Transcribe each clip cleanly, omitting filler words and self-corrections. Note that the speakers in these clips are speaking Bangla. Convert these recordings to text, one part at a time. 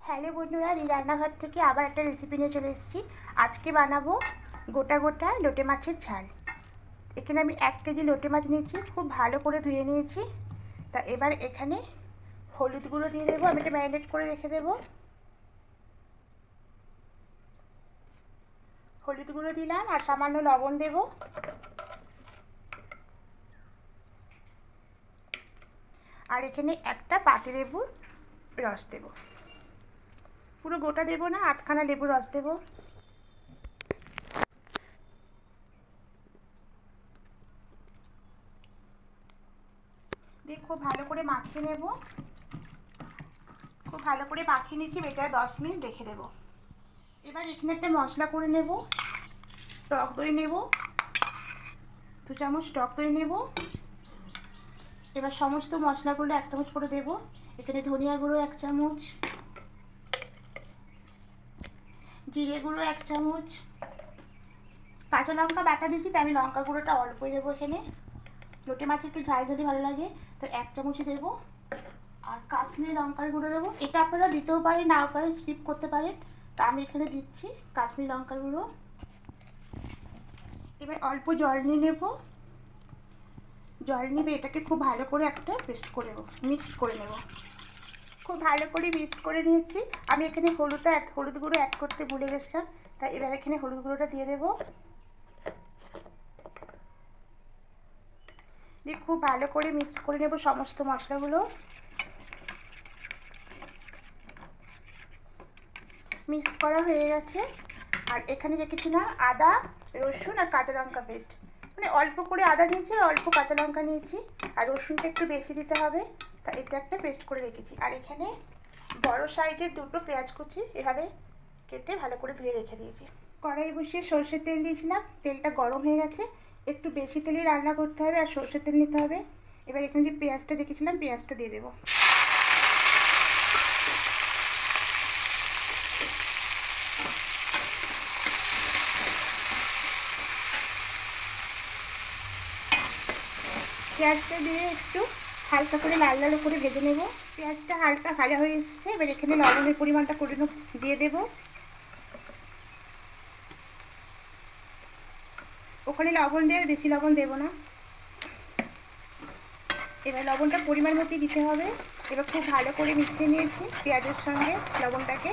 হ্যালো বন্ধুরা, রান্নাঘর থেকে আবার একটা রেসিপি নিয়ে চলে এসেছি। আজকে বানাবো গোটা গোটা লোটে মাছের ঝাল। এখানে আমি 1 কেজি লোটে মাছ নিয়েছি, খুব ভালো করে ধুয়ে নিয়েছি। তা এবার এখানে হলুদ গুঁড়ো দিয়ে দেবো, আমি এটা ম্যারিনেট করে রেখে দেবো। হলুদ গুঁড়ো দিলাম আর সামান্য লবণ দেবো। আর এখানে একটা পাতিলেবুর রস দেবো, পুরো গোটা দেবো না, আধখানা লেবুর রস দেবো। দিয়ে খুব ভালো করে মাখিয়ে নেব। খুব ভালো করে মাখিয়ে নিচ্ছি, এটা 10 মিনিট রেখে দেবো। এবার এখানে একটা মশলা করে নেব। টক দই নেব, 2 চামচ টক দই নেব। এবার সমস্ত মশলাগুলো 1 চামচ করে দেব। এখানে ধনিয়া গুঁড়ো 1 চামচ, জিরে গুঁড়ো 1 চামচ, কাঁচা লঙ্কা বাটা দিয়েছি তাই আমি লঙ্কা গুঁড়োটা অল্পই দেবো। এখানে লোটে মাছ একটু ঝাল যদি ভালো লাগে তো 1 চামচই দেবো। আর কাশ্মীরি লঙ্কার গুঁড়ো দেবো, এটা আপনারা দিতেও পারেন, নাও পারেন, স্কিপ করতে পারেন। তো আমি এখানে দিচ্ছি কাশ্মীরি লঙ্কার গুঁড়ো। এবার অল্প জল নিয়ে নেব। জল নিয়ে এটাকে খুব ভালো করে একটা পেস্ট করে নেব, মিক্সড করে নেব। খুব ভালো করে মিক্সড করে নিয়েছি। আমি এখানে হলুদ গুঁড়ো অ্যাড করতে ভুলে গেছিলাম, তাই এবার এখানে হলুদ গুঁড়োটা দিয়ে দেবো। দিয়ে খুব ভালো করে মিক্স করে নেব সমস্ত মশলাগুলো। মিক্স করা হয়ে গেছে। আর এখানে রেখেছিলাম আদা, রসুন আর কাঁচা লঙ্কা পেস্ট, মানে অল্প করে আদা নিয়েছি আর অল্প কাঁচা লঙ্কা নিয়েছি। আর রসুনটা একটু বেশি দিতে হবে, তা এটা একটা পেস্ট করে রেখেছি। আর এখানে বড় সাইজের 2টো পেঁয়াজ কুচি এভাবে কেটে ভালো করে ধুয়ে রেখে দিয়েছি। কড়াই বসিয়ে সর্ষের তেল দিয়েছিলাম, তেলটা গরম হয়ে গেছে। একটু বেশি তেলে রান্না করতে হবে আর সর্ষের তেল নিতে হবে। এবার এখানে যে পেঁয়াজটা রেখেছিলাম পেঁয়াজটা দিয়ে দেবো। পেঁয়াজটা দিয়ে একটু হালকা করে লাল লাল করে ভেজে নেব। পেঁয়াজটা হালকা ভাজা হয়ে এসেছে, এবার এখানে লবণের পরিমাণটা করে দিয়ে দেব। ওখানে লবণ দিয়ে বেশি লবণ দেব না, এবার লবণটা পরিমাণ মতোই দিতে হবে। এবার খুব ভালো করে মিশিয়ে নিয়েছি পেঁয়াজের সঙ্গে লবণটাকে।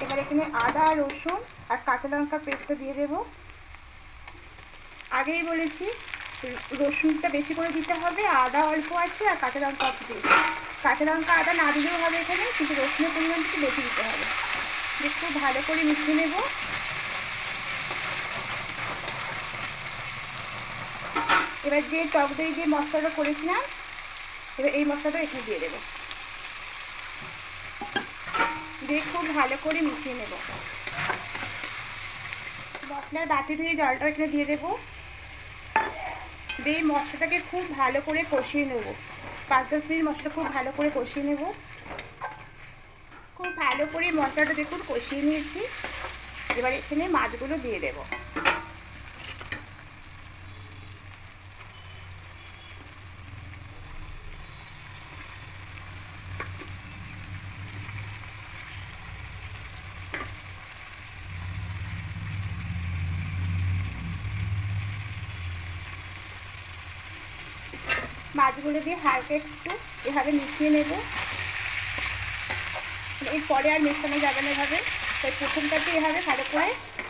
এবার এখানে আদা, রসুন আর কাঁচা লঙ্কা পেস্টটা দিয়ে দেব। আগেই বলেছি রসুনটা বেশি করে দিতে হবে, আদা অল্প আছে আর কাঁচা লঙ্কা অল্প দিয়েছি। কাঁচা লঙ্কা আদা না দিলেও হবে এখানে, কিন্তু রসুনের পরিমাণটা একটু বেশি দিতে হবে। দিয়ে খুব ভালো করে মিশিয়ে নেব। এবার যে টক দই যে মশলাটা করেছিলাম, এবার এই মশলাটা এখানে দিয়ে দেবো। দিয়ে খুব ভালো করে মিশিয়ে নেব। মশলার বাটি ধুয়ে জলটা এখানে দিয়ে দেবো। দিয়ে মশলাটাকে খুব ভালো করে কষিয়ে নেব। 5-10 মিনিট মশলা খুব ভালো করে কষিয়ে নেব। খুব ভালো করে মশলাটা দেখুন কষিয়ে নিয়েছি। এবার এখানে মাছগুলো দিয়ে দেব। মাছগুলো দিয়ে হালকা একটু এভাবে মিশিয়ে নেব। এরপরে আর মেশানো যাবে না এভাবে, তাই প্রথমটাতে এভাবে ভালো করে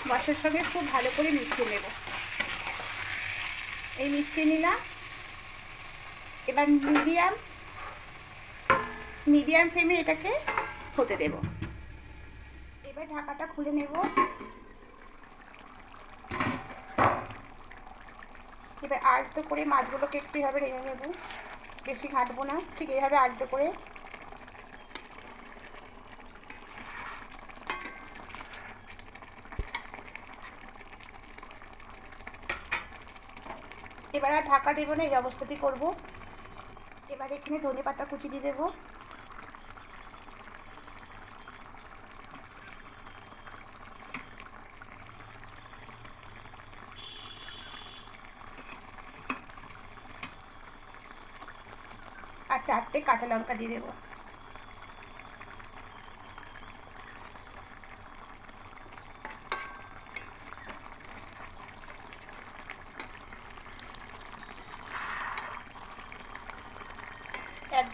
মশলার সঙ্গে খুব ভালো করে মিশিয়ে নেব। এই মিশিয়ে নিলাম। এবার মিডিয়াম ফ্লেমে এটাকে হতে দেব। এবার ঢাকাটা খুলে নেব। এবার আলতো করে মাছগুলোকে একটু এভাবে রেঙে নেব, বেশি ঘাঁটবো না, ঠিক এইভাবে আলতো করে। এবার আর ঢাকা দেবো না, এই অবস্থাতেই করবো। এবার এখানে ধনেপাতা কুচি দিয়ে দেবো। আর 4টে কাঁচা লঙ্কা দিয়ে দেবো।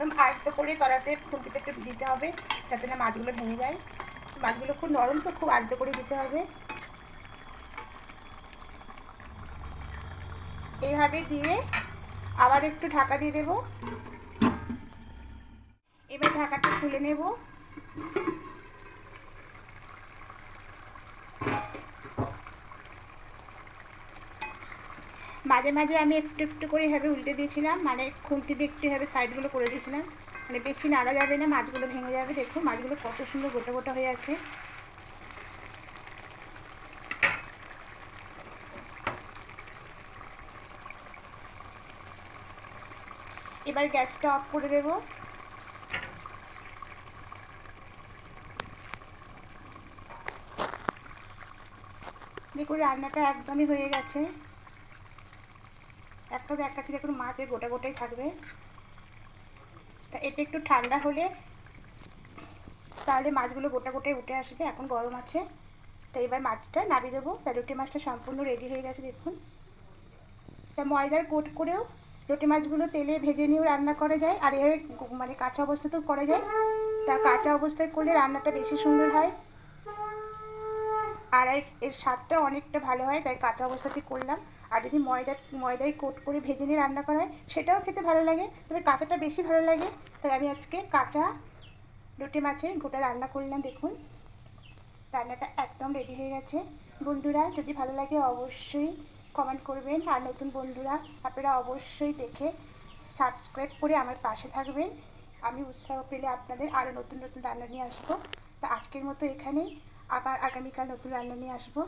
একদম আস্তে করে কড়াতে খুন্তিতে একটু দিতে হবে যাতে না মাছগুলো ভেঙে যায়। মাছগুলো খুব নরম তো খুব আস্তে করে দিতে হবে। এইভাবে দিয়ে আবার একটু ঢাকা দিয়ে দেবো। এবার ঢাকাটা খুলে নেব। মাঝে মাঝে আমি একটু একটু করে এভাবে উল্টে দিয়েছিলাম, মানে খুন্তি দিয়ে একটু এভাবে সাইডগুলো করে দিয়েছিলাম, মানে বেশি নাড়া যাবে না, মাছগুলো ভেঙে যাবে। দেখুন মাছগুলো কত সুন্দর গোটা গোটা হয়ে আছে। এবার গ্যাসটা অফ করে দেবো। দেখুন রান্নাটা একদমই হয়ে গেছে। একটা দেখাচ্ছি, দেখুন মাছের গোটা গোটাই থাকবে। তা এটা একটু ঠান্ডা হলে তাহলে মাছগুলো গোটা গোটাই উঠে আসবে। এখন গরম আছে, তো এবার মাছটা নামিয়ে দেবো। তা রুটি মাছটা সম্পূর্ণ রেডি হয়ে গেছে দেখুন। তা ময়দার কোট করেও রুটি মাছগুলো তেলে ভেজে নিয়েও রান্না করা যায়, আর এভাবে মানে কাঁচা অবস্থাতেও করা যায়। তা কাঁচা অবস্থায় করলে রান্নাটা বেশি সুন্দর হয়, আর এর স্বাদটা অনেকটা ভালো হয়, তাই কাঁচা অবস্থাতেই করলাম। আর যদি ময়দায় কোট করে ভেজে নিয়ে রান্না করা হয় সেটাও খেতে ভালো লাগে, তবে কাঁচাটা বেশি ভালো লাগে। তাই আমি আজকে কাঁচা রুটি মাছের গোটা রান্না করলাম। দেখুন রান্নাটা একদম রেডি হয়ে গেছে। বন্ধুরা যদি ভালো লাগে অবশ্যই কমেন্ট করবেন, আর নতুন বন্ধুরা আপনারা অবশ্যই দেখে সাবস্ক্রাইব করে আমার পাশে থাকবেন। আমি উৎসাহ পেলে আপনাদের আরও নতুন নতুন রান্না নিয়ে আসবো। তা আজকের মতো এখানেই, আবার আগামীকাল নতুন রান্না নিয়ে আসবো।